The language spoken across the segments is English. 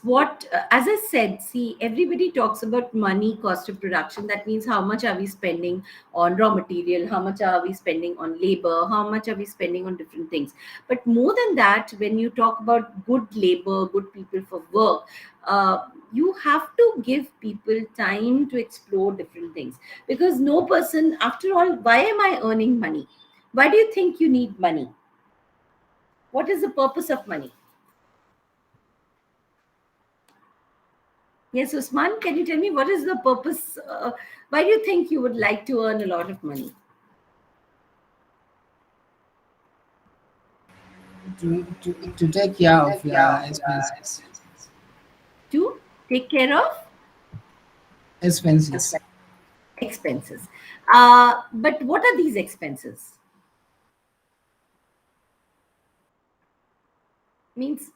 what, as I said, see, everybody talks about money, cost of production. That means how much are we spending on raw material, how much are we spending on labor, how much are we spending on different things. But more than that, when you talk about good labor, good people for work, you have to give people time to explore different things. Because no person, after all, why am I earning money? Why do you think you need money? What is the purpose of money? Yes, Usman, can you tell me what is the purpose? Why do you think you would like to earn a lot of money? To take care of your expenses. To take care of Expenses. expenses. But what are these expenses? Means,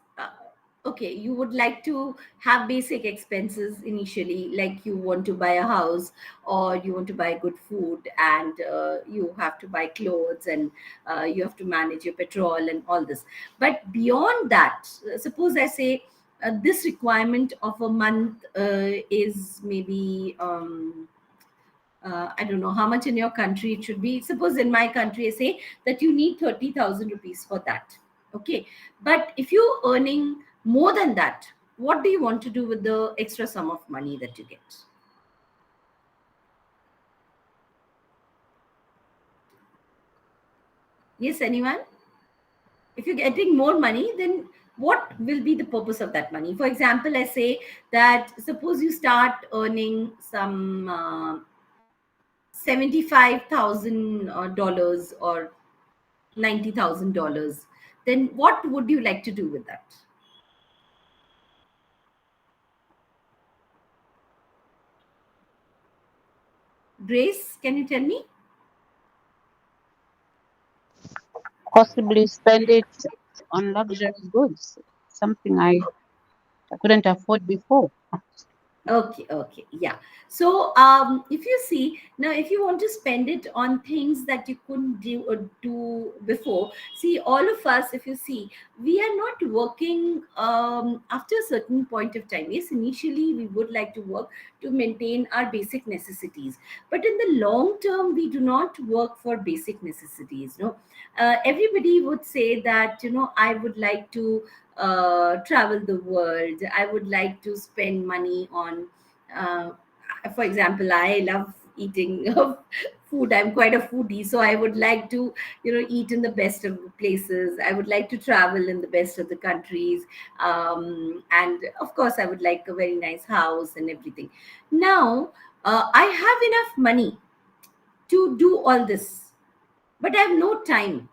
okay, you would like to have basic expenses initially, like you want to buy a house, or you want to buy good food, and you have to buy clothes, and you have to manage your petrol and all this. But beyond that, suppose I say, this requirement of a month is maybe, I don't know how much in your country it should be. Suppose in my country, I say that you need 30,000 rupees for that. Okay. But if you're earning more than that, what do you want to do with the extra sum of money that you get? Yes, anyone? If you're getting more money, then what will be the purpose of that money? For example, I say that suppose you start earning some $75,000 or $90,000, then what would you like to do with that? Grace, can you tell me? Possibly spend it on luxury goods, something I couldn't afford before. Okay, okay, yeah. So, if you see now, if you want to spend it on things that you couldn't do before, see, all of us, if you see, we are not working after a certain point of time. Yes, initially we would like to work to maintain our basic necessities, but in the long term, we do not work for basic necessities. No, everybody would say that, I would like to travel the world. I would like to spend money on, uh, for example, I love eating food. I'm quite a foodie, so I would like to, eat in the best of the places. I would like to travel in the best of the countries, and of course, I would like a very nice house and everything. Now, I have enough money to do all this, but I have no time.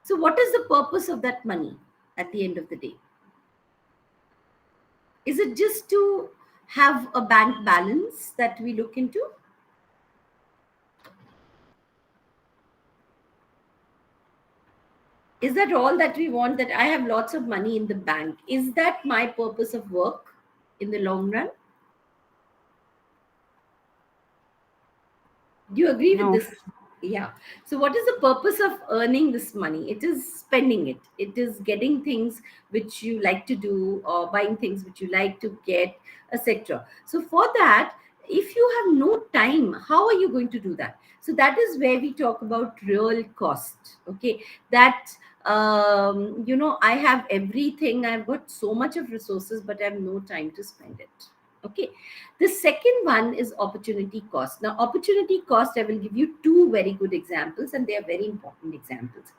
So, what is the purpose of that money at the end of the day? Is it just to have a bank balance that we look into? Is that all that we want? That I have lots of money in the bank? Is that my purpose of work in the long run? Do you agree with No, this? Yeah. So, what is the purpose of earning this money? It is spending it. It is getting things which you like to do, or buying things which you like to get, etc. So, for that, if you have no time, how are you going to do that? So, that is where we talk about real cost. Okay. That, I have everything, I've got so much of resources, but I have no time to spend it. Okay. The second one is opportunity cost. Now, opportunity cost, I will give you two very good examples, and they are very important examples.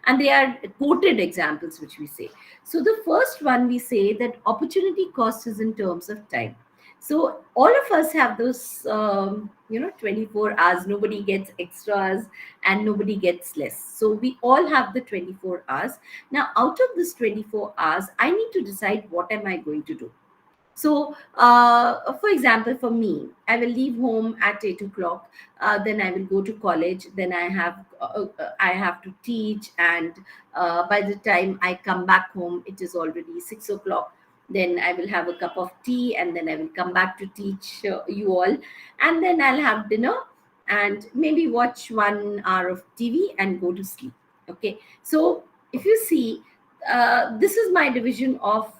And they are quoted examples, which we say. So, the first one, we say that opportunity cost is in terms of time. So, all of us have those, 24 hours. Nobody gets extras and nobody gets less. So, we all have the 24 hours. Now, out of this 24 hours, I need to decide what am I going to do. So, for example, for me, I will leave home at 8 o'clock. Then I will go to college. Then I have to teach, and by the time I come back home, it is already 6 o'clock. Then I will have a cup of tea, and then I will come back to teach you all, and then I'll have dinner, and maybe watch 1 hour of TV and go to sleep. Okay, so if you see, this is my division of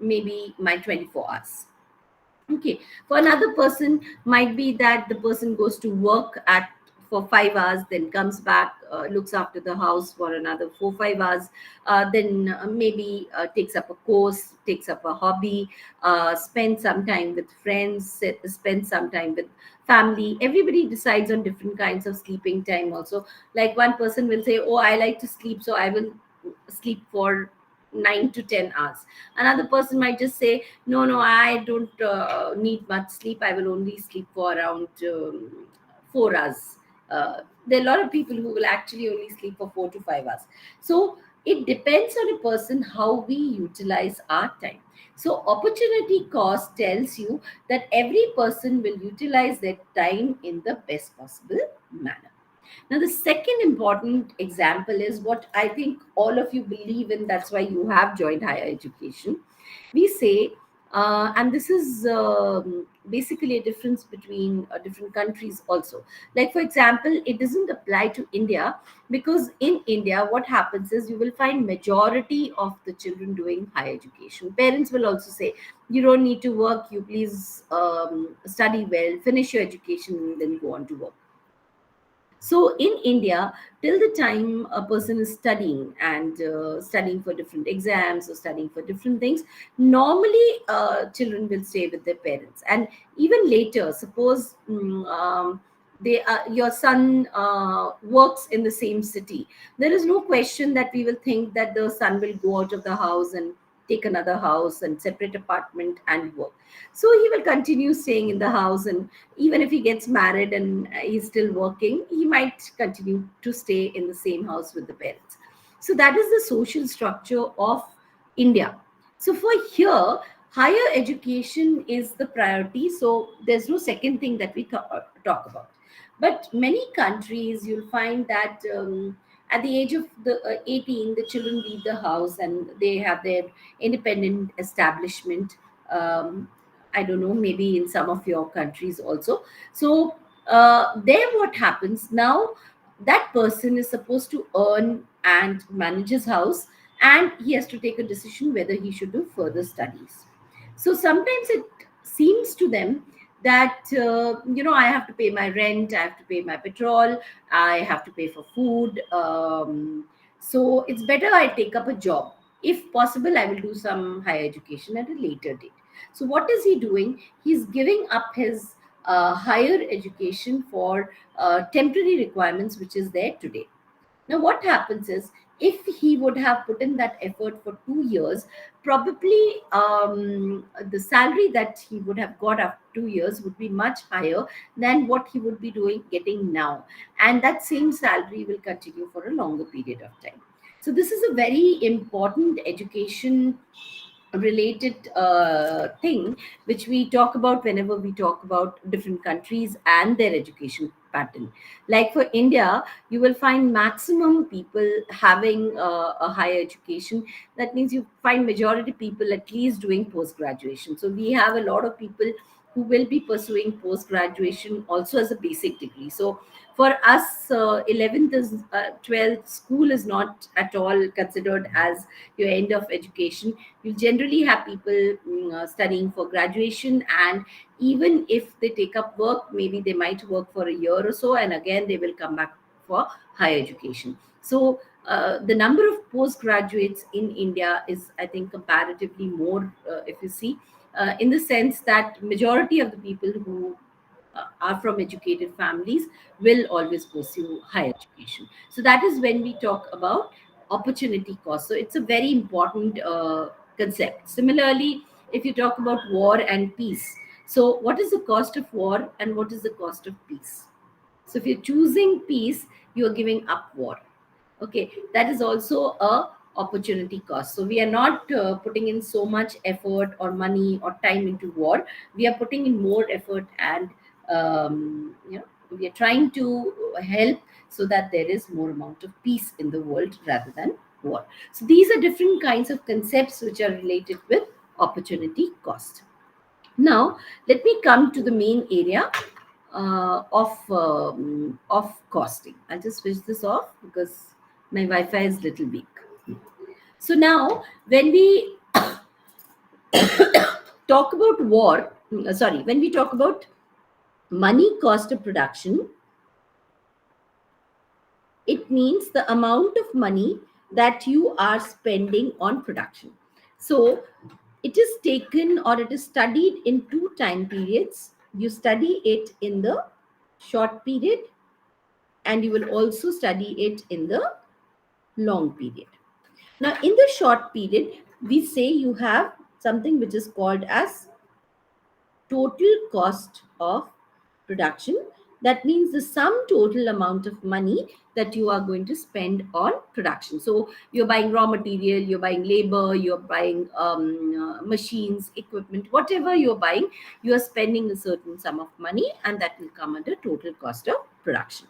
maybe my 24 hours. Okay, for another person might be that the person goes to work at for 5 hours, then comes back, looks after the house for another 4 5 hours, then maybe takes up a course, takes up a hobby, spends some time with friends, spends some time with family. Everybody decides on different kinds of sleeping time also. Like one person will say, oh, I like to sleep, so I will sleep for 9 to 10 hours. Another person might just say, no, no, I don't need much sleep. I will only sleep for around 4 hours. There are a lot of people who will actually only sleep for 4 to 5 hours. So it depends on a person how we utilize our time. So opportunity cost tells you that every person will utilize their time in the best possible manner. Now, the second important example is what I think all of you believe in. That's why you have joined higher education. We say, and this is basically a difference between different countries also. Like, for example, it doesn't apply to India, because in India, what happens is you will find majority of the children doing higher education. Parents will also say, you don't need to work, you please study well, finish your education, and then go on to work. So in India, till the time a person is studying and studying for different exams or studying for different things, normally children will stay with their parents. And even later, suppose your son works in the same city, there is no question that we will think that the son will go out of the house and take another house and separate apartment and work. So he will continue staying in the house, and even if he gets married and he's still working, he might continue to stay in the same house with the parents. So that is the social structure of India. So for here, higher education is the priority. So there's no second thing that we talk about. But many countries, you'll find that at the age of the 18, the children leave the house and they have their independent establishment. I don't know, maybe in some of your countries also. So there, what happens now? That person is supposed to earn and manage his house, and he has to take a decision whether he should do further studies. So sometimes it seems to them that I have to pay my rent, I have to pay my petrol, I have to pay for food. So it's better I take up a job. If possible, I will do some higher education at a later date. So what is he doing? He's giving up his higher education for temporary requirements, which is there today. Now, what happens is, if he would have put in that effort for 2 years, probably the salary that he would have got after 2 years would be much higher than what he would be getting now. And that same salary will continue for a longer period of time. So, this is a very important education related thing which we talk about whenever we talk about different countries and their education pattern. Like for India, you will find maximum people having a higher education. That means you find majority people at least doing post graduation. So we have a lot of people who will be pursuing post graduation also as a basic degree. So for us, 11th is 12th school is not at all considered as your end of education. You generally have people studying for graduation, and even if they take up work, maybe they might work for a year or so, and again they will come back for higher education. So the number of postgraduates in India is, I think, comparatively more, if you see, in the sense that majority of the people who are from educated families will always pursue higher education. So that is when we talk about opportunity cost. So it's a very important concept. Similarly, if you talk about war and peace, so what is the cost of war and what is the cost of peace? So if you're choosing peace, you are giving up war. Okay, that is also a opportunity cost. So we are not putting in so much effort or money or time into war. We are putting in more effort, and we are trying to help so that there is more amount of peace in the world rather than war. So these are different kinds of concepts which are related with opportunity cost. Now, let me come to the main area of costing. I'll just switch this off because my Wi-Fi is little weak. So now when we talk about when we talk about money cost of production, it means the amount of money that you are spending on production. So it is taken or it is studied in two time periods. You study it in the short period, and you will also study it in the long period. Now, in the short period, we say you have something which is called as total cost of production. That means the sum total amount of money that you are going to spend on production. So you're buying raw material, you're buying labor, you're buying machines, equipment, whatever you're buying, you are spending a certain sum of money, and that will come under total cost of production.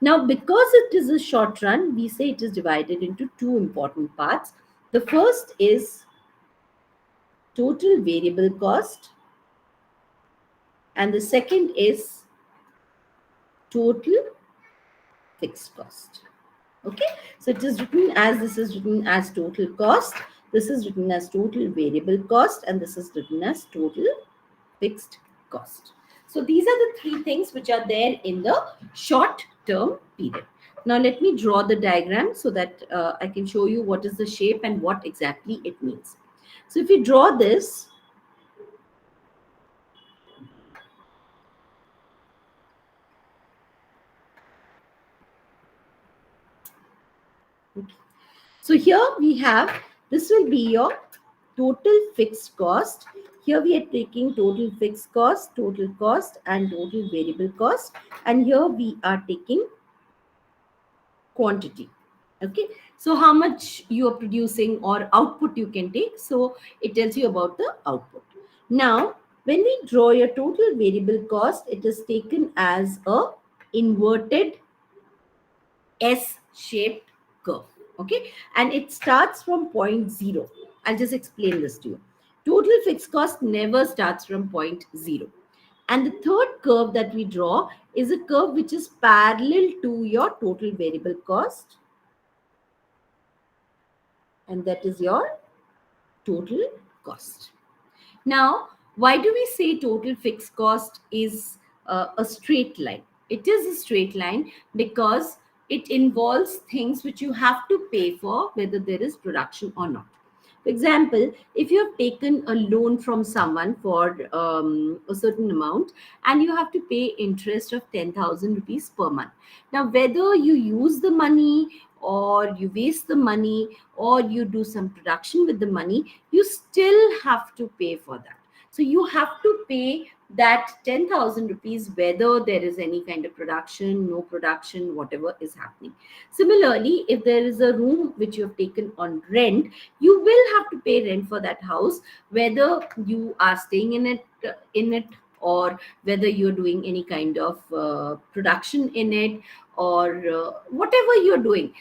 Now, because it is a short run, we say it is divided into two important parts. The first is total variable cost, and the second is total fixed cost. Okay, so it is written as, this is written as total cost, this is written as total variable cost, and this is written as total fixed cost. So these are the three things which are there in the short term period. Now let me draw the diagram so that I can show you what is the shape and what exactly it means. So if we draw this, okay. So here we have, this will be your total fixed cost. Here we are taking total fixed cost, total cost, and total variable cost. And here we are taking quantity. Okay, so how much you are producing or output you can take. So it tells you about the output. Now, when we draw your total variable cost, it is taken as a inverted S-shaped curve. Okay, and it starts from point 0. I'll just explain this to you. Total fixed cost never starts from point 0. And the third curve that we draw is a curve which is parallel to your total variable cost, and that is your total cost. Now, why do we say total fixed cost is a straight line? It is a straight line because it involves things which you have to pay for, whether there is production or not. For example, if you have taken a loan from someone for a certain amount, and you have to pay interest of 10,000 rupees per month. Now, whether you use the money or you waste the money or you do some production with the money, you still have to pay for that. So you have to pay that 10,000 rupees, whether there is any kind of production, no production, whatever is happening. Similarly, if there is a room which you have taken on rent, you will have to pay rent for that house, whether you are staying in it, or whether you're doing any kind of production in it, or whatever you're doing.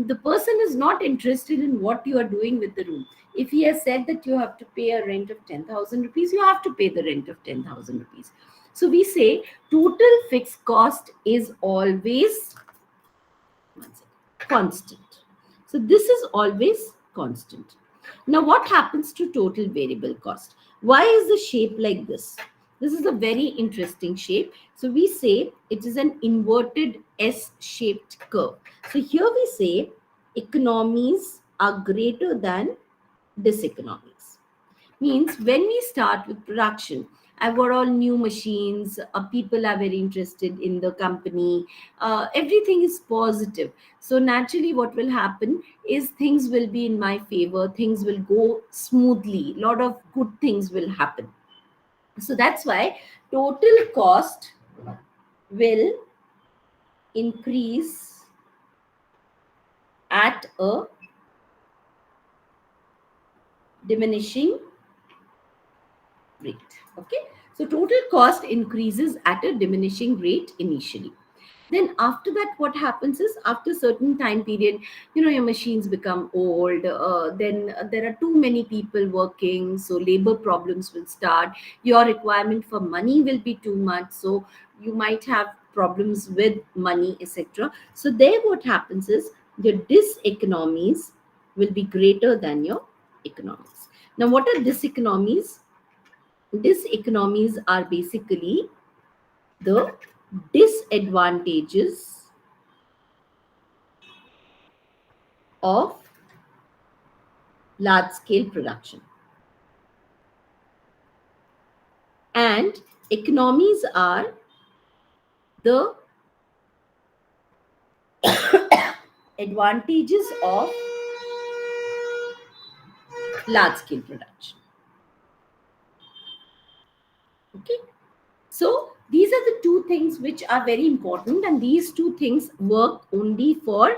The person is not interested in what you are doing with the room. If he has said that you have to pay a rent of 10,000 rupees, you have to pay the rent of 10,000 rupees. So we say total fixed cost is always constant. So this is always constant. Now what happens to total variable cost? Why is the shape like this? This is a very interesting shape. So we say it is an inverted S-shaped curve. So here we say economies are greater than diseconomies. Means when we start with production, I've got all new machines, people are very interested in the company, everything is positive. So naturally what will happen is things will be in my favor, things will go smoothly, a lot of good things will happen. So that's why total cost will increase at a diminishing rate. Okay, so total cost increases at a diminishing rate initially. Then after that, what happens is, after certain time period, your machines become old, then there are too many people working, so labor problems will start, your requirement for money will be too much, so you might have problems with money, etc. So there what happens is, the diseconomies will be greater than your economies. Now, what are diseconomies? Diseconomies are basically the disadvantages of large scale production. And economies are the advantages of large scale production. Okay. So these are the two things which are very important, and these two things work only for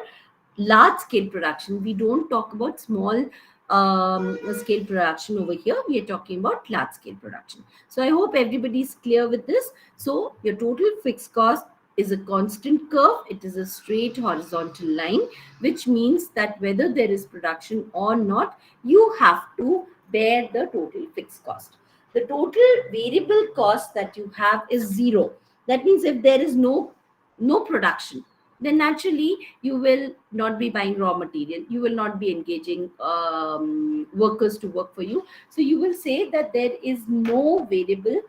large scale production. We don't talk about small scale production over here. We are talking about large scale production. So I hope everybody is clear with this. So your total fixed cost is a constant curve. It is a straight horizontal line, which means that whether there is production or not, you have to bear the total fixed cost. The total variable cost that you have is zero. That means if there is no production, then naturally you will not be buying raw material, you will not be engaging workers to work for you. So you will say that there is no variable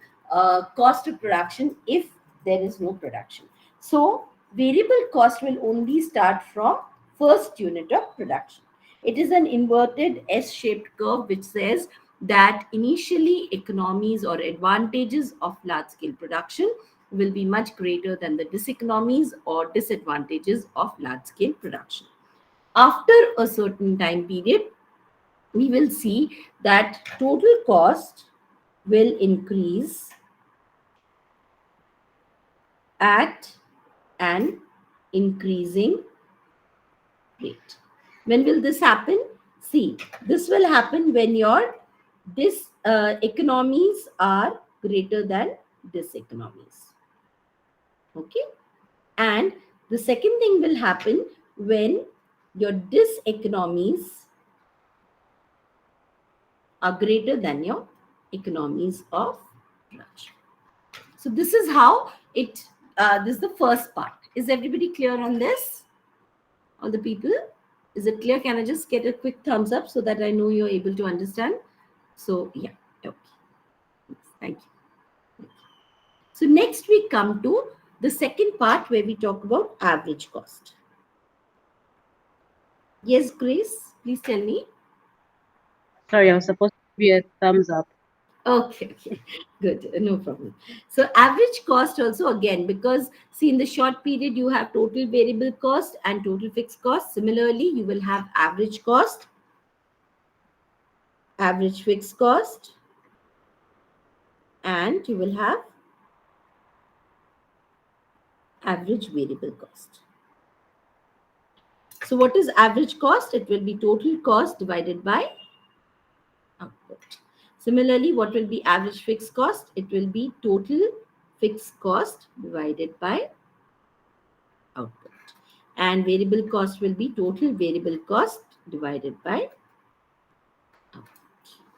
cost of production if there is no production. So variable cost will only start from first unit of production. It is an inverted S-shaped curve which says that initially economies or advantages of large scale production will be much greater than the diseconomies or disadvantages of large scale production. After a certain time period, we will see that total cost will increase at an increasing rate. When will this happen? See, this will happen when your economies are greater than diseconomies. Okay. And the second thing will happen when your diseconomies are greater than your economies of production. So this is how it, this is the first part. Is everybody clear on this? All the people? Is it clear? Can I just get a quick thumbs up so that I know you're able to understand? So yeah, okay. Thank you. So next we come to the second part where we talk about average cost. Yes, Grace, please tell me. Sorry, I was supposed to be a thumbs up. Okay, good, no problem. So average cost also, again, because see, in the short period you have total variable cost and total fixed cost. Similarly, you will have average cost, average fixed cost, and you will have average variable cost. So what is average cost? It will be total cost divided by output. Similarly, what will be average fixed cost? It will be total fixed cost divided by output. And variable cost will be total variable cost divided by output.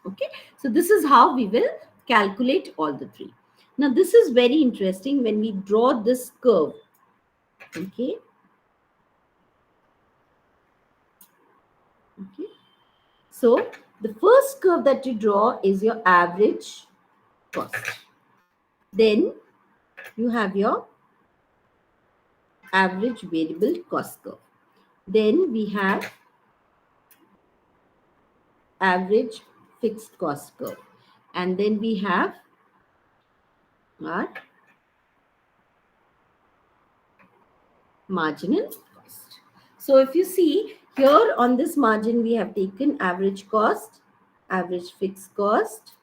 Okay. So this is how we will calculate all the three. Now, this is very interesting when we draw this curve. Okay. Okay. So the first curve that you draw is your average cost. Then you have your average variable cost curve. Then we have average fixed cost curve. And then we have our marginal cost. So if you see here on this margin, we have taken average cost, average fixed cost,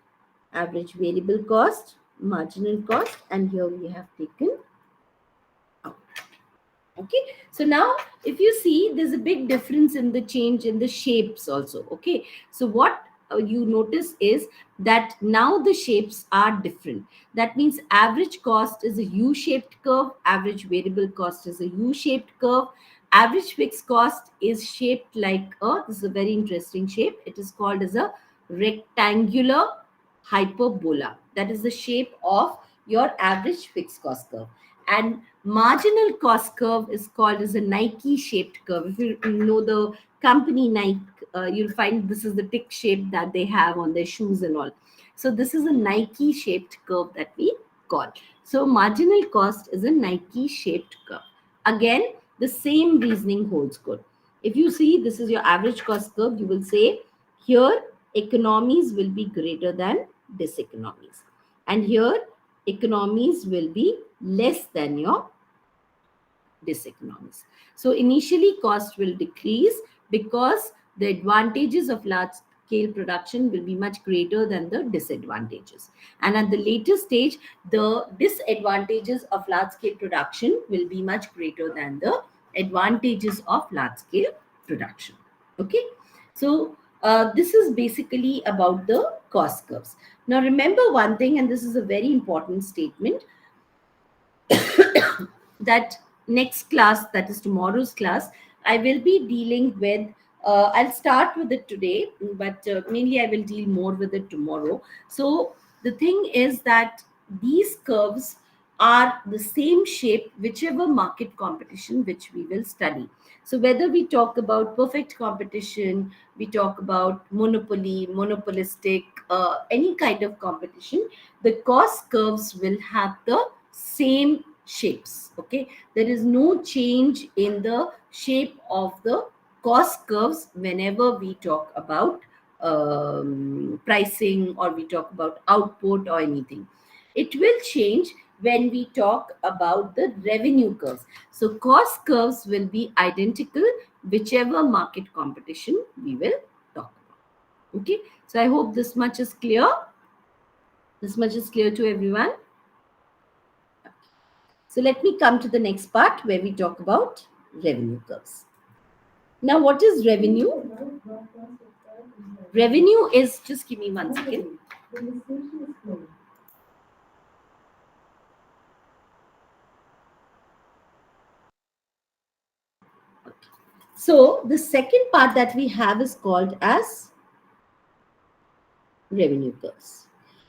average variable cost, marginal cost, and here we have taken output. Okay, so now if you see, there's a big difference in the change in the shapes also. Okay, so what you notice is that now the shapes are different. That means average cost is a U-shaped curve, average variable cost is a U-shaped curve, average fixed cost is shaped like this is a very interesting shape. It is called as a rectangular hyperbola. That is the shape of your average fixed cost curve. And marginal cost curve is called as a Nike shaped curve. If you know the company Nike, you'll find this is the tick shape that they have on their shoes and all. So this is a Nike shaped curve that we call. So marginal cost is a Nike shaped curve. Again, the same reasoning holds good. If you see this is your average cost curve, you will say here economies will be greater than diseconomies. And here economies will be less than your diseconomies. So initially cost will decrease because the advantages of large scale production will be much greater than the disadvantages. And at the later stage, the disadvantages of large scale production will be much greater than the advantages of large scale production. Okay. So this is basically about the cost curves. Now remember one thing, and this is a very important statement, that next class, that is tomorrow's class, I will be dealing with, I'll start with it today, but mainly I will deal more with it tomorrow. So the thing is that these curves are the same shape whichever market competition which we will study. So whether we talk about perfect competition, we talk about monopoly, monopolistic, any kind of competition, the cost curves will have the same shapes. Okay, there is no change in the shape of the cost curves whenever we talk about pricing, or we talk about output or anything. It will change when we talk about the revenue curves. So cost curves will be identical whichever market competition we will talk about. Okay, so I hope this much is clear. This much is clear to everyone. So let me come to the next part where we talk about revenue curves. Now, what is revenue? Revenue is, just give me 1 second. So the second part that we have is called as revenue curves.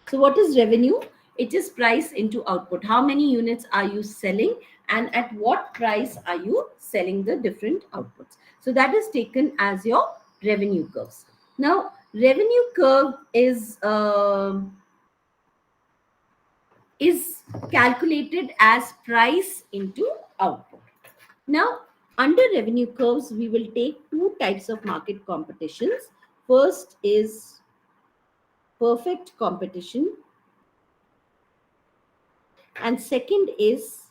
So what is revenue? It is price into output. How many units are you selling, and at what price are you selling the different outputs? So that is taken as your revenue curves. Now, revenue curve is calculated as price into output. Now, under revenue curves, we will take two types of market competitions. First is perfect competition, and second is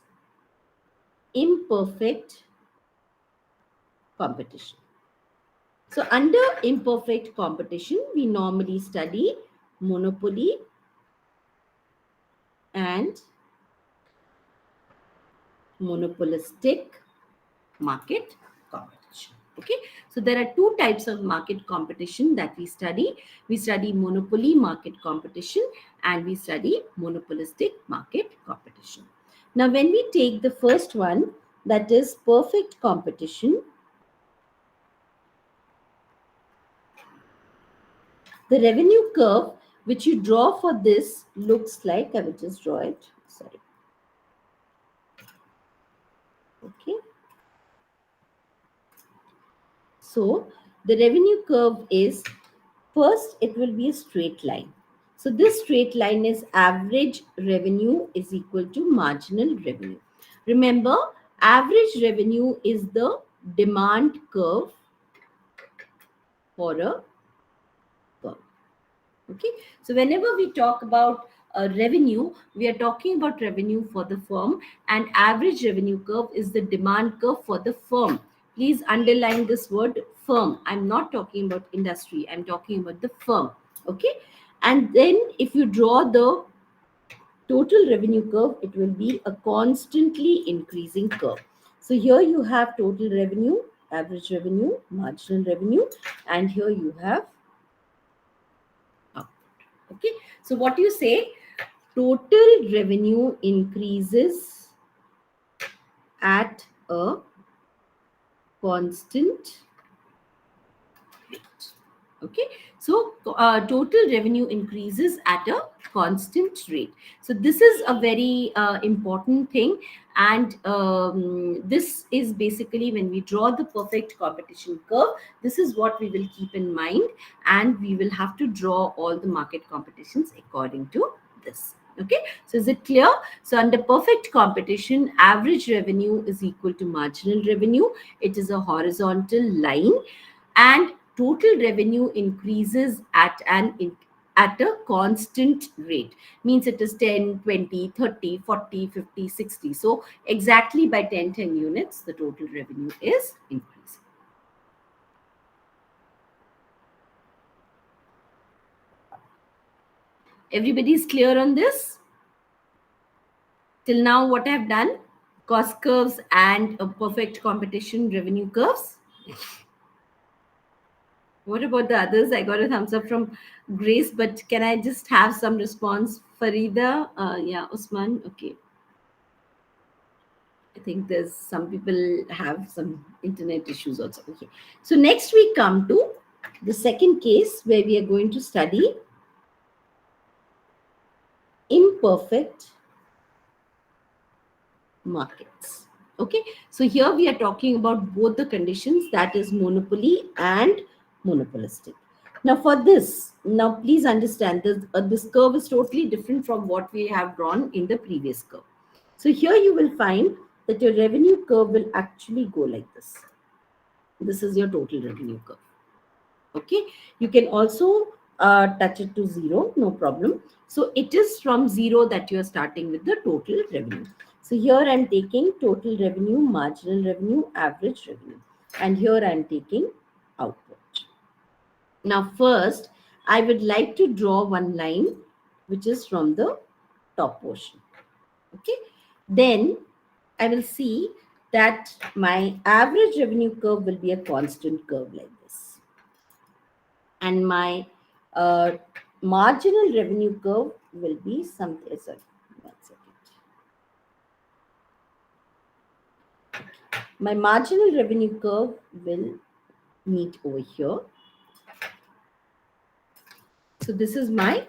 imperfect competition. So under imperfect competition, we normally study monopoly and monopolistic market competition. Okay, so there are two types of market competition that we study. We study monopoly market competition and we study monopolistic market competition. Now, when we take the first one, that is perfect competition, the revenue curve which you draw for this looks like, I will just draw it. Sorry. Okay. So the revenue curve is, first it will be a straight line. So this straight line is average revenue is equal to marginal revenue. Remember, average revenue is the demand curve for a firm. Okay, so whenever we talk about revenue, we are talking about revenue for the firm, and average revenue curve is the demand curve for the firm. Please underline this word firm. I'm not talking about industry, I'm talking about the firm. Okay, and then if you draw the total revenue curve, it will be a constantly increasing curve. So here you have total revenue, average revenue, marginal revenue, and here you have output. Okay, so what you say, total revenue increases at a constant rate. Okay, so total revenue increases at a constant rate. So this is a very important thing, And this is basically when we draw the perfect competition curve, this is what we will keep in mind, and we will have to draw all the market competitions according to this. Okay, so is it clear? So under perfect competition, average revenue is equal to marginal revenue. It is a horizontal line, and total revenue increases at a constant rate. Means it is 10, 20, 30, 40, 50, 60. So exactly by 10 units, the total revenue is increasing. Everybody is clear on this? Till now, what I have done? Cost curves and a perfect competition revenue curves. What about the others? I got a thumbs up from Grace, but can I just have some response? Farida, yeah, Usman, okay. I think there's some people have some internet issues also. Okay. So next we come to the second case where we are going to study imperfect markets. Okay. So here we are talking about both the conditions, that is monopoly and monopolistic. Now for this, now please understand this curve is totally different from what we have drawn in the previous curve. So here you will find that your revenue curve will actually go like this. This is your total revenue curve. Okay, you can also touch it to 0, no problem. So it is from 0 that you are starting with the total revenue. So here I am taking total revenue, marginal revenue, average revenue, and here I am taking output. Now first I would like to draw one line which is from the top portion. Okay, then I will see that my average revenue curve will be a constant curve like this, and my marginal revenue curve will be something. Sorry, 1 second. My marginal revenue curve will meet over here. So this is my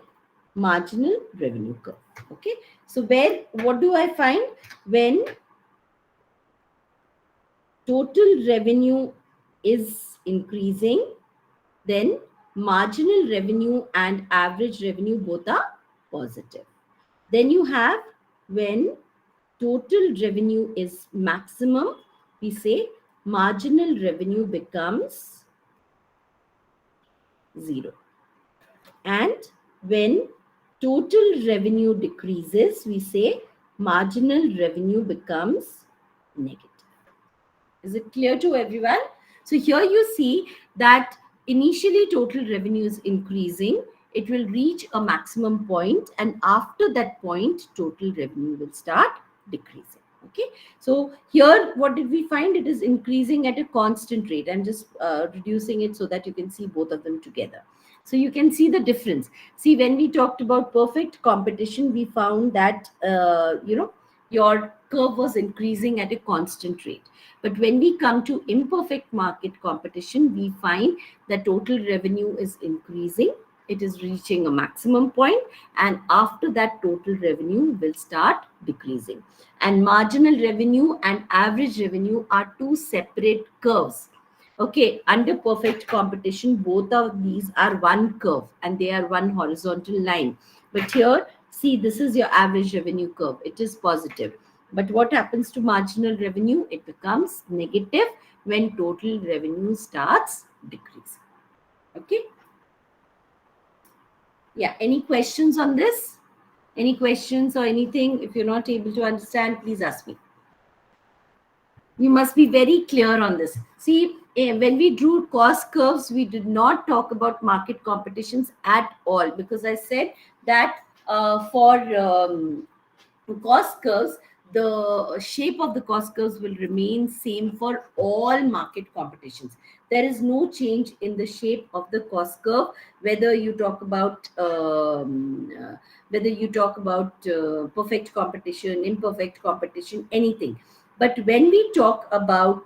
marginal revenue curve. Okay. So what do I find when total revenue is increasing? Then marginal revenue and average revenue both are positive. Then you have when total revenue is maximum, we say marginal revenue becomes 0. And when total revenue decreases, we say marginal revenue becomes negative. Is it clear to everyone? So here you see that initially total revenue is increasing. It will reach a maximum point, and after that point, total revenue will start decreasing. Okay. So here, what did we find? It is increasing at a constant rate. I'm just reducing it so that you can see both of them together. So you can see the difference. See, when we talked about perfect competition, we found that, your curve was increasing at a constant rate. But when we come to imperfect market competition, we find that total revenue is increasing. It is reaching a maximum point, and after that, total revenue will start decreasing. And marginal revenue and average revenue are two separate curves. Okay, under perfect competition, both of these are one curve and they are one horizontal line. But here, see, this is your average revenue curve. It is positive. But what happens to marginal revenue? It becomes negative when total revenue starts decreasing. Okay. Yeah. Any questions on this? Any questions or anything? If you're not able to understand, please ask me. You must be very clear on this. See, when we drew cost curves, we did not talk about market competitions at all, because I said that for cost curves, the shape of the cost curves will remain same for all market competitions. There is no change in the shape of the cost curve, whether you talk about perfect competition, imperfect competition, anything. But when we talk about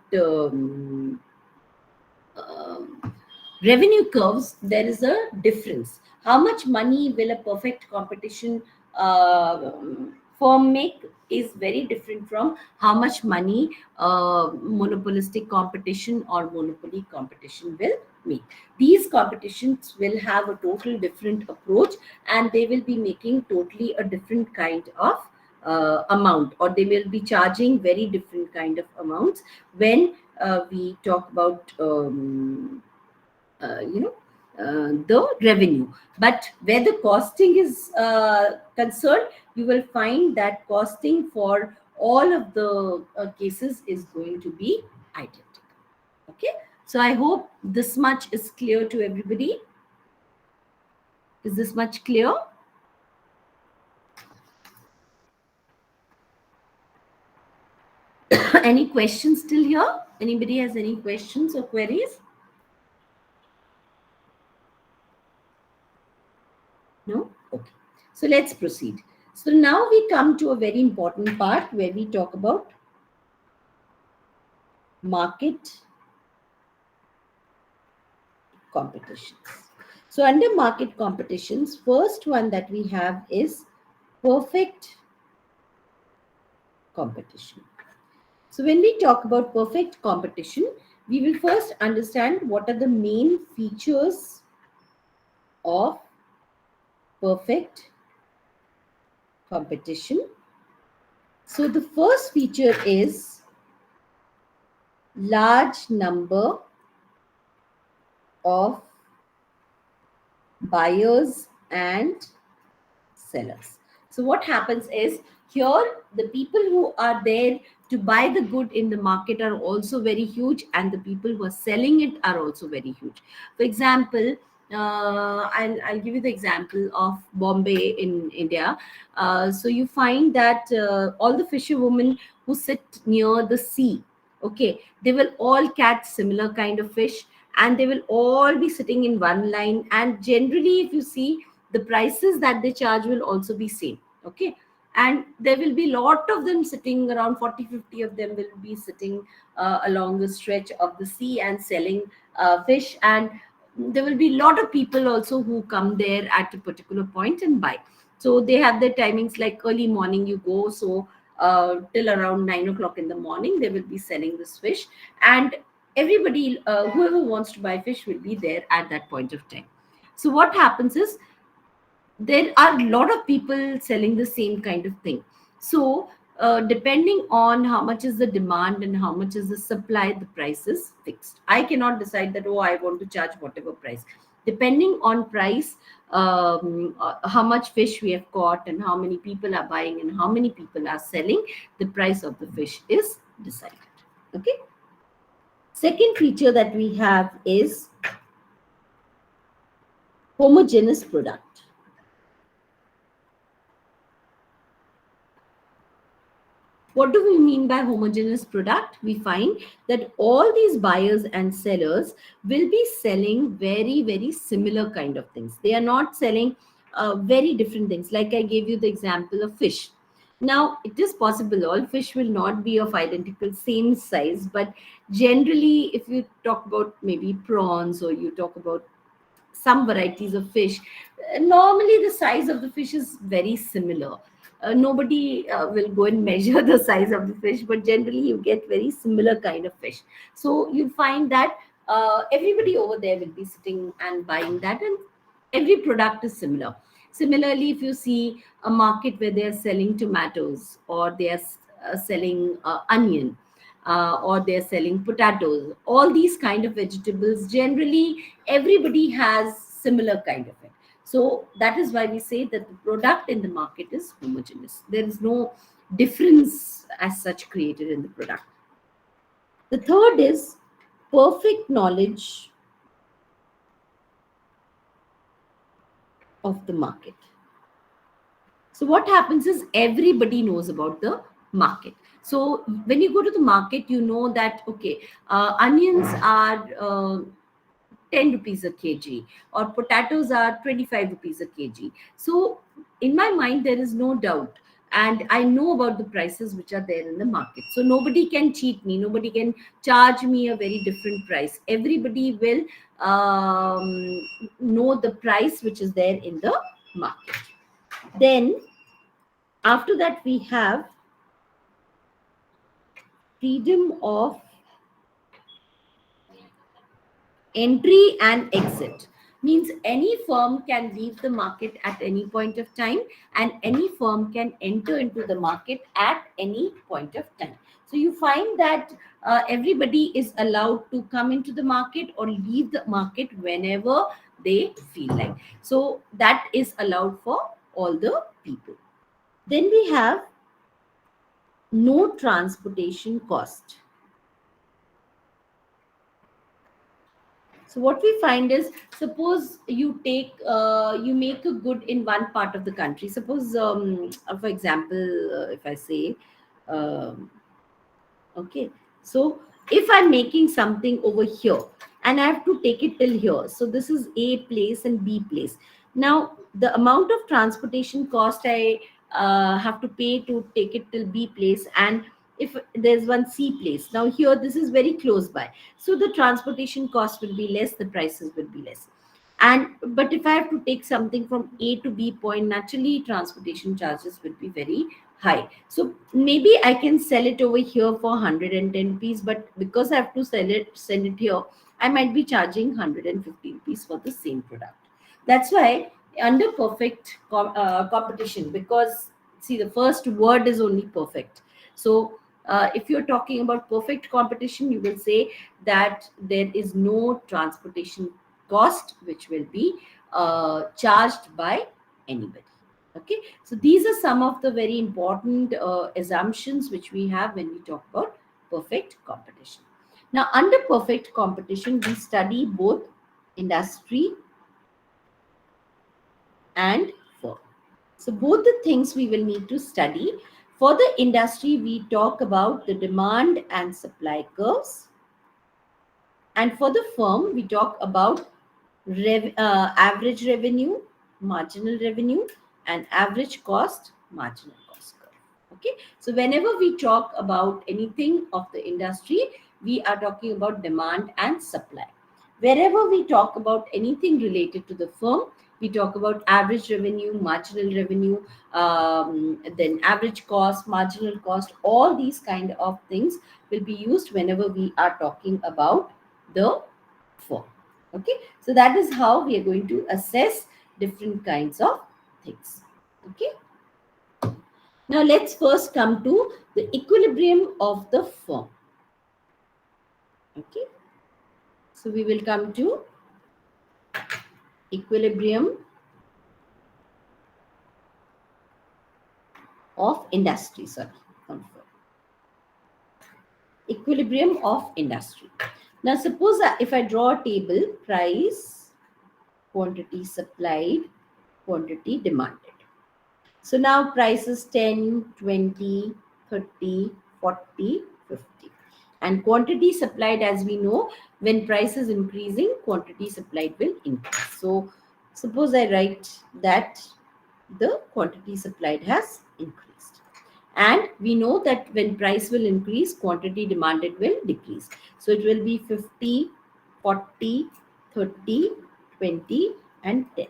revenue curves, there is a difference. How much money will a perfect competition firm make is very different from how much money monopolistic competition or monopoly competition will make. These competitions will have a total different approach, and they will be making totally a different kind of amount, or they will be charging very different kind of amounts when we talk about the revenue. But where the costing is concerned, you will find that costing for all of the cases is going to be identical. Okay, so I hope this much is clear to everybody. Is this much clear? Any questions still here? Anybody has any questions or queries? No? Okay. So let's proceed. So now we come to a very important part where we talk about market competitions. So under market competitions, first one that we have is perfect competition. So when we talk about perfect competition, we will first understand what are the main features of perfect competition. So the first feature is large number of buyers and sellers. So what happens is, here the people who are there to buy the good in the market are also very huge, and the people who are selling it are also very huge. For example, I'll give you the example of Bombay in India. So you find that all the fisherwomen who sit near the sea, okay, they will all catch similar kind of fish, and they will all be sitting in one line, and generally if you see, the prices that they charge will also be same. Okay, and there will be lot of them sitting around 40-50 of them will be sitting along the stretch of the sea and selling fish, and there will be a lot of people also who come there at a particular point and buy. So they have their timings, like early morning you go, so till around 9 o'clock in the morning they will be selling this fish, and everybody, whoever wants to buy fish will be there at that point of time. So what happens is, there are a lot of people selling the same kind of thing. So depending on how much is the demand and how much is the supply, the price is fixed. I cannot decide that, oh, I want to charge whatever price. Depending on price, how much fish we have caught and how many people are buying and how many people are selling, the price of the fish is decided. Okay, second feature that we have is homogeneous product. What do we mean by homogeneous product? We find that all these buyers and sellers will be selling very, very similar kind of things. They are not selling very different things. Like I gave you the example of fish. Now, it is possible all fish will not be of identical same size, but generally, if you talk about maybe prawns or you talk about some varieties of fish, normally the size of the fish is very similar. Nobody will go and measure the size of the fish, but generally you get very similar kind of fish. So you find that everybody over there will be sitting and buying that, and every product is similar. Similarly, if you see a market where they are selling tomatoes, or they are selling onion, or they're selling potatoes, all these kind of vegetables, generally everybody has similar kind of it. So that is why we say that the product in the market is homogeneous. There is no difference as such created in the product. The third is perfect knowledge of the market. So what happens is, everybody knows about the market. So when you go to the market, you know that, okay, onions are 10 rupees a kg, or potatoes are 25 rupees a kg. So in my mind, there is no doubt. And I know about the prices which are there in the market. So nobody can cheat me. Nobody can charge me a very different price. Everybody will know the price which is there in the market. Then After that, we have freedom of entry and exit. Means any firm can leave the market at any point of time, and any firm can enter into the market at any point of time. So you find that everybody is allowed to come into the market or leave the market whenever they feel like. So that is allowed for all the people. Then we have no transportation cost. So what we find is, suppose you make a good in one part of the country. Suppose, for example, if I say, um, okay, so if I'm making something over here and I have to take it till here, so this is A place and B place. Now, the amount of transportation cost I have to pay to take it till B place, and if there's one C place, now here this is very close by, so the transportation cost will be less, the prices will be less. And but if I have to take something from A to B point, naturally transportation charges will be very high. So maybe I can sell it over here for 110 rupees, but because I have to send it here, I might be charging 150 rupees for the same product. That's why under perfect competition, because see, the first word is only perfect. So if you're talking about perfect competition, you will say that there is no transportation cost which will be charged by anybody. Okay, so these are some of the very important assumptions which we have when we talk about perfect competition. Now, under perfect competition, we study both industry and firm. So both the things we will need to study. For the industry, we talk about the demand and supply curves, and for the firm, we talk about average revenue, marginal revenue, and average cost, marginal cost curve. Okay, so whenever we talk about anything of the industry, we are talking about demand and supply. Wherever we talk about anything related to the firm, we talk about average revenue, marginal revenue, then average cost, marginal cost. All these kind of things will be used whenever we are talking about the firm. Okay, so that is how we are going to assess different kinds of things. Okay, now let's first come to the equilibrium of the firm. Okay, so we will come to equilibrium of industry. Sorry, not firm. Equilibrium of industry. Now suppose if I draw a table, price, quantity supplied, quantity demanded. So now prices 10, 20, 30, 40, 50. And quantity supplied, as we know, when price is increasing, quantity supplied will increase. So suppose I write that the quantity supplied has increased. And we know that when price will increase, quantity demanded will decrease. So it will be 50, 40, 30, 20, and 10.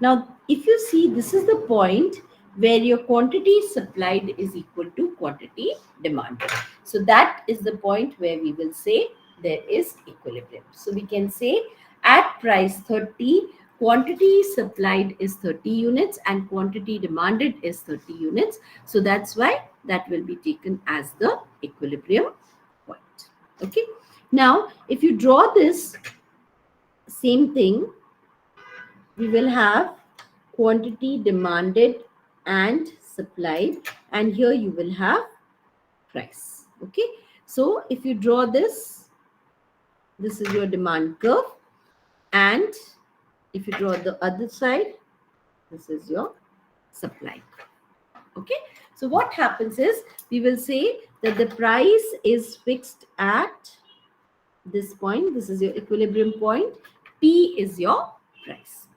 Now, if you see, this is the point where your quantity supplied is equal to quantity demanded. So that is the point where we will say there is equilibrium. So we can say at price 30, quantity supplied is 30 units and quantity demanded is 30 units. So that's why that will be taken as the equilibrium point. Okay. Now, if you draw this same thing, we will have quantity demanded and supplied, and here you will have price. Okay, so if you draw this, this is your demand curve, and if you draw the other side, this is your supply curve. Okay, so what happens is, we will say that the price is fixed at this point. This is your equilibrium point. P is your price.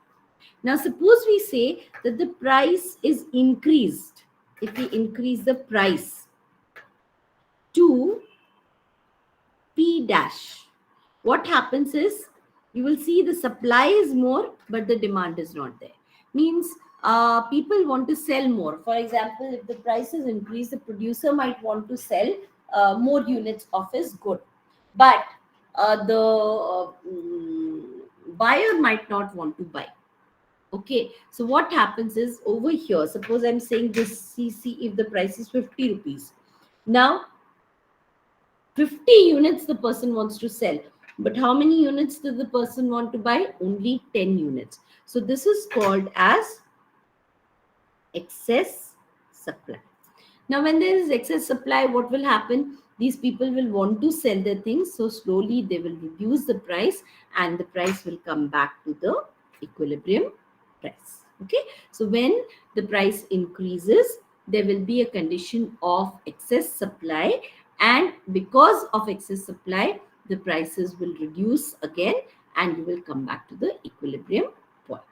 Now, suppose we say that the price is increased. If we increase the price to P dash, what happens is, you will see the supply is more, but the demand is not there. Means people want to sell more. For example, if the prices increase, the producer might want to sell more units of his good, but the buyer might not want to buy. Okay, so what happens is, over here, suppose I'm saying this CC, if the price is 50 rupees, now 50 units the person wants to sell, but how many units does the person want to buy? Only 10 units. So this is called as excess supply. Now, when there is excess supply, what will happen? These people will want to sell their things, so slowly they will reduce the price, and the price will come back to the equilibrium price. Okay, so when the price increases, there will be a condition of excess supply, and because of excess supply, the prices will reduce again, and you will come back to the equilibrium point.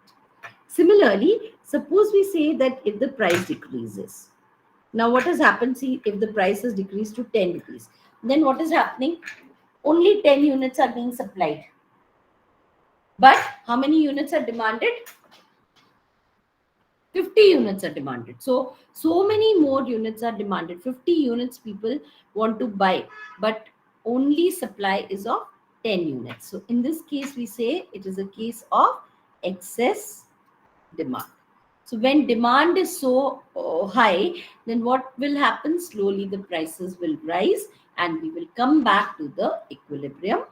Similarly, suppose we say that if the price decreases, now what has happened? See, if the price has decreased to 10 rupees, then what is happening? Only 10 units are being supplied. But how many units are demanded? 50 units are demanded. So many more units are demanded. 50 units people want to buy, but only supply is of 10 units. So in this case, we say it is a case of excess demand. So when demand is so high, then what will happen? Slowly the prices will rise, and we will come back to the equilibrium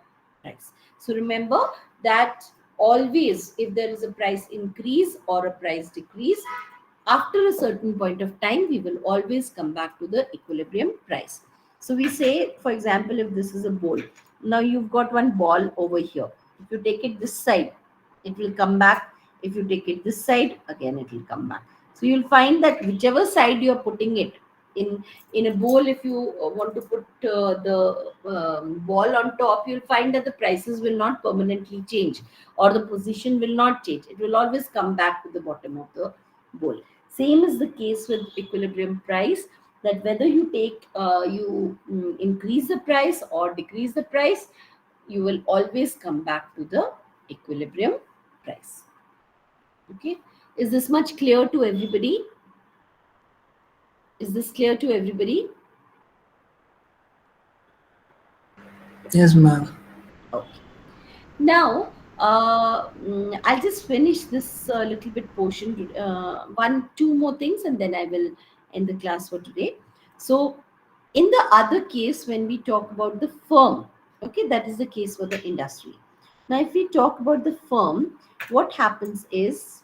price. So remember that always, if there is a price increase or a price decrease, after a certain point of time, we will always come back to the equilibrium price. So we say, for example, if this is a bowl, now you've got one ball over here. If you take it this side, it will come back. If you take it this side, again it will come back. So you'll find that whichever side you are putting it in a bowl, if you want to put the ball on top, you'll find that the prices will not permanently change, or the position will not change. It will always come back to the bottom of the bowl. Same is the case with equilibrium price, that whether you take increase the price or decrease the price, you will always come back to the equilibrium price. Okay, is this much clear to everybody? Is this clear to everybody? Yes, ma'am. Okay. Now, I'll just finish this little bit portion, two more things, and then I will end the class for today. So, in the other case, when we talk about the firm, okay, that is the case for the industry. Now, if we talk about the firm, what happens is,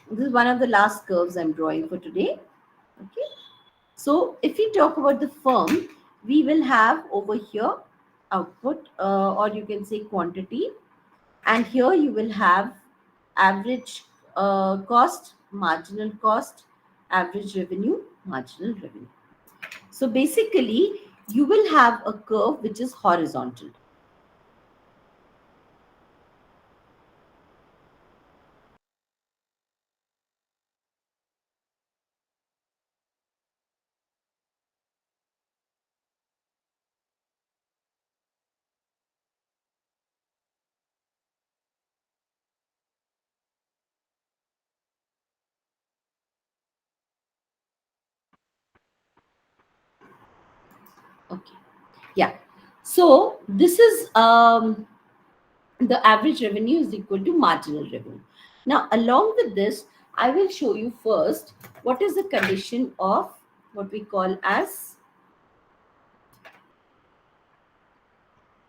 this is one of the last curves I'm drawing for today. Okay. So if we talk about the firm, we will have over here output, or you can say quantity, and here you will have average cost, marginal cost, average revenue, marginal revenue. So basically, you will have a curve which is horizontal. Okay, yeah. So this is the average revenue is equal to marginal revenue. Now, along with this, I will show you first what is the condition of what we call as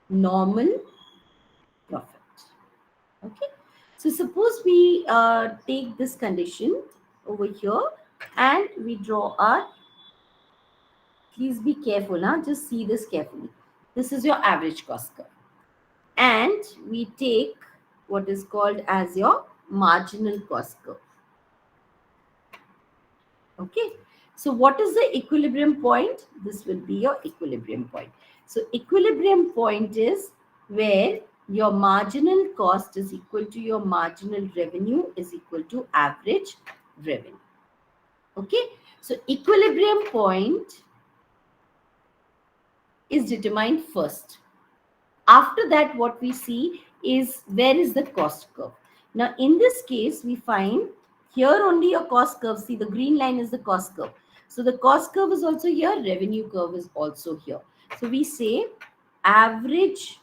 normal profit. Okay. So suppose we take this condition over here, and we draw our, please be careful now, just see this carefully. This is your average cost curve. And we take what is called as your marginal cost curve. Okay. So what is the equilibrium point? This will be your equilibrium point. So equilibrium point is where your marginal cost is equal to your marginal revenue is equal to average revenue. Okay. So equilibrium point is determined first. After that, what we see is where is the cost curve. Now, in this case, we find here only your cost curve. See, the green line is the cost curve. So the cost curve is also here, revenue curve is also here. So we say average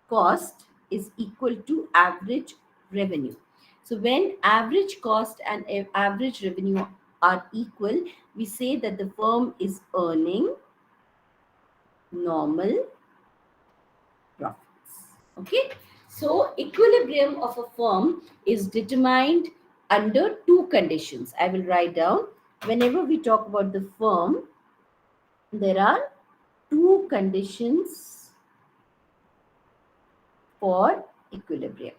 cost is equal to average revenue. So when average cost and average revenue are equal, we say that the firm is earning normal profits. Okay. So equilibrium of a firm is determined under two conditions. I will write down. Whenever we talk about the firm, there are two conditions for equilibrium.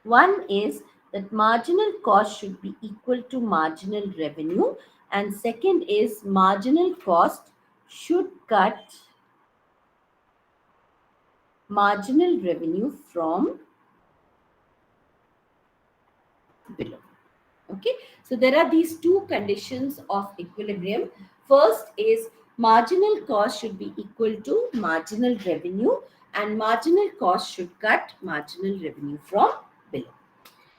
One is that marginal cost should be equal to marginal revenue, and second is marginal cost should cut marginal revenue from below. Okay, so there are these two conditions of equilibrium. First is marginal cost should be equal to marginal revenue, and marginal cost should cut marginal revenue from below.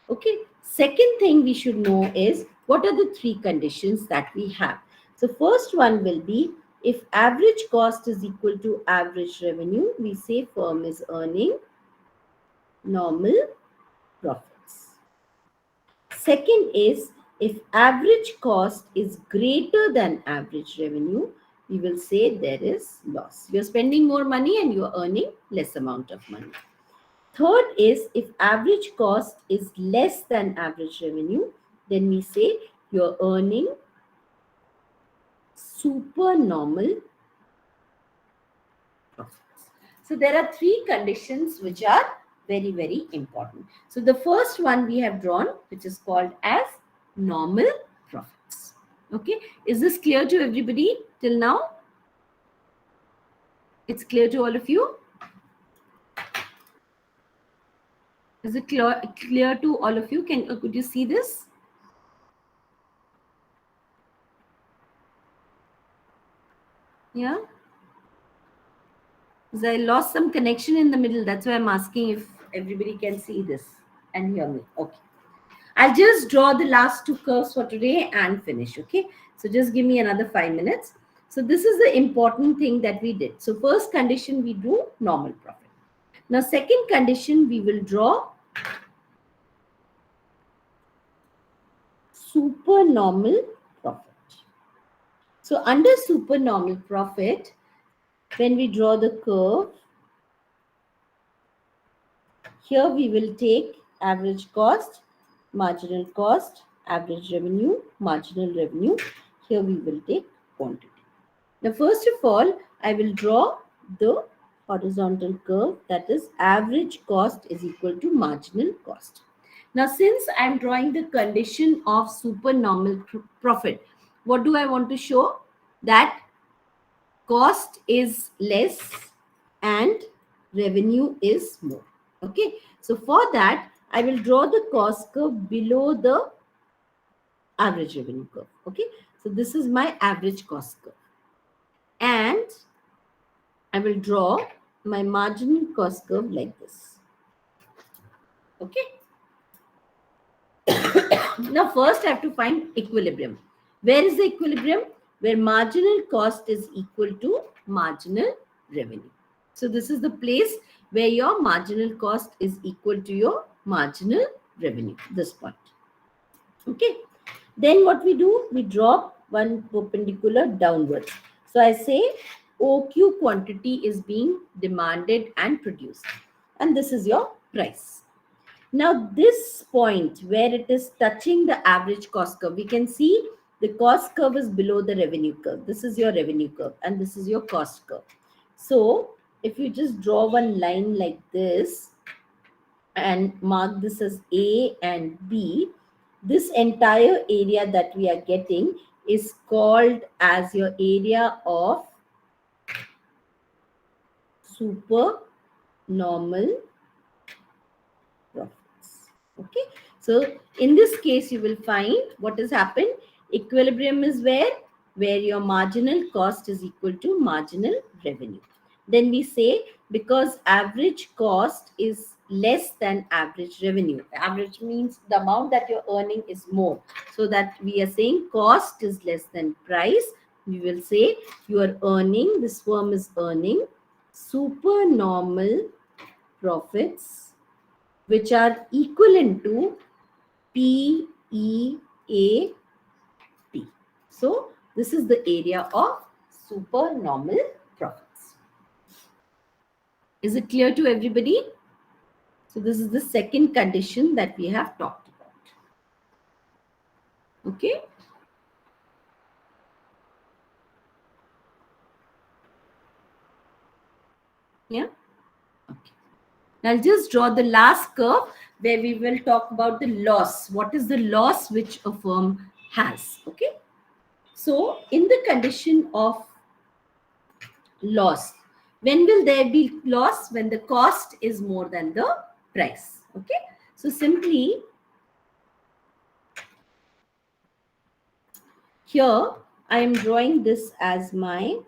Okay, second thing we should know is what are the three conditions that we have. So first one will be if average cost is equal to average revenue, we say firm is earning normal profits. Second is if average cost is greater than average revenue, we will say there is loss. You're spending more money and you're earning less amount of money. Third is if average cost is less than average revenue, then we say you're earning supernormal profits. So there are three conditions which are very, very important. So the first one we have drawn, which is called as normal profits. Okay, is this clear to everybody till now? It's clear to all of you? Is it clear to all of you? Could you see this? Yeah. Because I lost some connection in the middle. That's why I'm asking if everybody can see this and hear me. Okay. I'll just draw the last two curves for today and finish. Okay. So just give me another 5 minutes. So this is the important thing that we did. So first condition we drew normal profit. Now second condition we will draw supernormal profit. So under supernormal profit, when we draw the curve, here we will take average cost, marginal cost, average revenue, marginal revenue. Here we will take quantity. Now first of all, I will draw the horizontal curve, that is average cost is equal to marginal cost. Now since I am drawing the condition of supernormal profit, what do I want to show? That cost is less and revenue is more. Okay, so for that I will draw the cost curve below the average revenue curve. Okay, so this is my average cost curve, and I will draw my marginal cost curve like this. Okay. Now first I have to find equilibrium. Where is the equilibrium? Where marginal cost is equal to marginal revenue. So this is the place where your marginal cost is equal to your marginal revenue, this point. Okay. Then what we do? We drop one perpendicular downwards. So I say OQ quantity is being demanded and produced. And this is your price. Now this point where it is touching the average cost curve, we can see the cost curve is below the revenue curve. This is your revenue curve and this is your cost curve. So if you just draw one line like this and mark this as A and B, this entire area that we are getting is called as your area of supernormal profits. Okay, so in this case you will find what has happened. Equilibrium is where your marginal cost is equal to marginal revenue. Then we say because average cost is less than average revenue. Average means the amount that you're earning is more. So that we are saying cost is less than price. We will say you are earning, this firm is earning supernormal profits which are equivalent to PEAT. So this is the area of supernormal profits. Is it clear to everybody? So this is the second condition that we have talked about. Okay. Yeah. Okay. Now I'll just draw the last curve where we will talk about the loss. What is the loss which a firm has? Okay. So in the condition of loss, when will there be loss? When the cost is more than the price. Okay. So simply here I am drawing this as my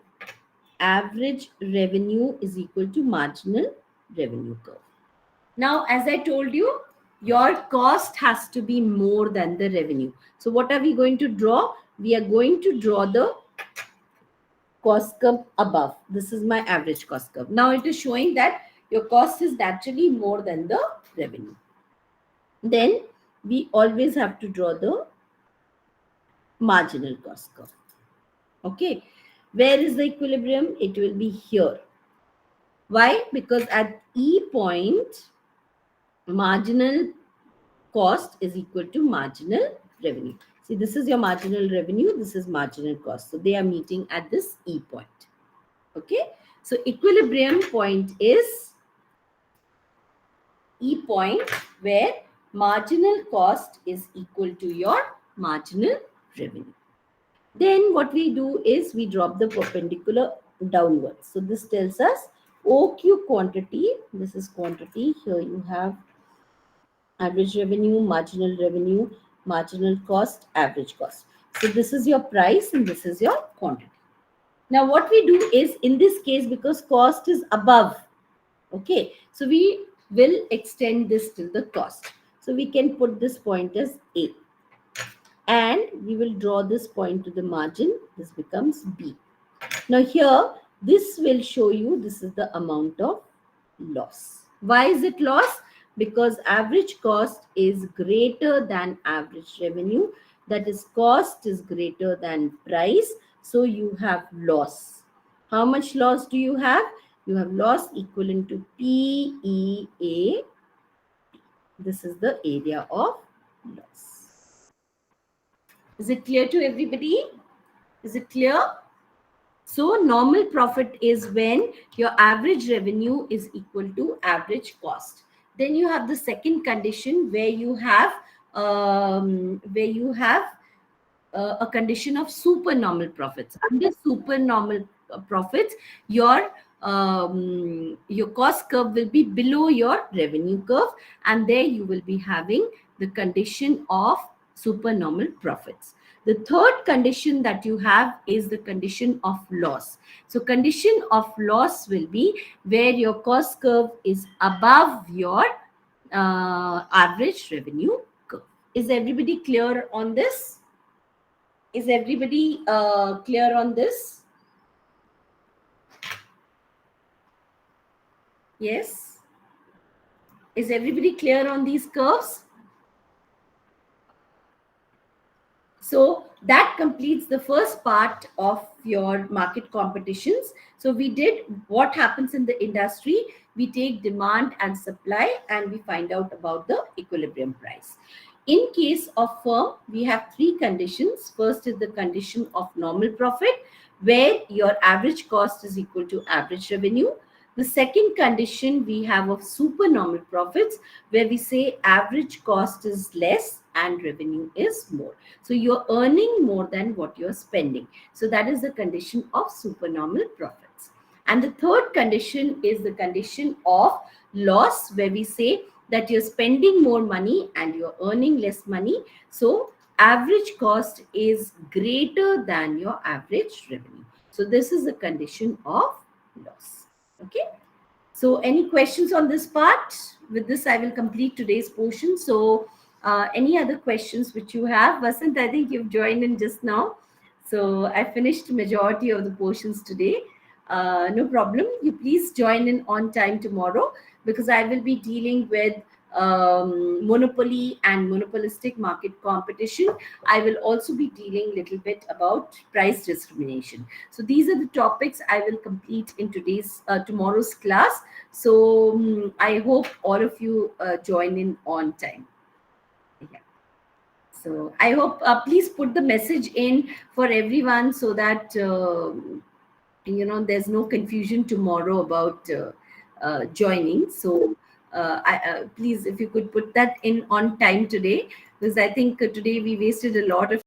average revenue is equal to marginal revenue curve. Now, as I told you, your cost has to be more than the revenue. So what are we going to draw? We are going to draw the cost curve above. This is my average cost curve. Now it is showing that your cost is naturally more than the revenue. Then we always have to draw the marginal cost curve. Okay. Where is the equilibrium? It will be here. Why? Because at E point, marginal cost is equal to marginal revenue. See, this is your marginal revenue, this is marginal cost. So they are meeting at this E point. Okay. So equilibrium point is E point where marginal cost is equal to your marginal revenue. Then what we do is we drop the perpendicular downwards. So this tells us OQ quantity. This is quantity. Here you have average revenue, marginal cost, average cost. So this is your price and this is your quantity. Now what we do is in this case, because cost is above, okay, so we will extend this till the cost. So we can put this point as A. And we will draw this point to the margin. This becomes B. Now here, this will show you this is the amount of loss. Why is it loss? Because average cost is greater than average revenue. That is, cost is greater than price. So you have loss. How much loss do you have? You have loss equivalent to PEA. This is the area of loss. Is it clear to everybody? Is it clear? So normal profit is when your average revenue is equal to average cost. Then you have the second condition where you have a condition of supernormal profits. Under supernormal profits, your cost curve will be below your revenue curve, and there you will be having the condition of supernormal profits. The third condition that you have is the condition of loss. So condition of loss will be where your cost curve is above your average revenue curve. Is everybody clear on this? Is everybody clear on this? Yes. Is everybody clear on these curves? So that completes the first part of your market competitions. So we did what happens in the industry. We take demand and supply and we find out about the equilibrium price. In case of firm, we have three conditions. First is the condition of normal profit, where your average cost is equal to average revenue. The second condition we have of supernormal profits, where we say average cost is less and revenue is more. So you're earning more than what you're spending. So that is the condition of supernormal profits. And the third condition is the condition of loss, where we say that you're spending more money and you're earning less money. So average cost is greater than your average revenue. So this is the condition of loss. Okay. So, any questions on this part? With this, I will complete today's portion. So, any other questions which you have? Vasant, I think you've joined in just now. So, I finished majority of the portions today. No problem. You please join in on time tomorrow, because I will be dealing with monopoly and monopolistic market competition. I will also be dealing little bit about price discrimination. So these are the topics I will complete in tomorrow's class. So I hope all of you join in on time. Yeah. So I hope, please put the message in for everyone, so that there's no confusion tomorrow about joining. So please, if you could put that in on time today, because I think today we wasted a lot of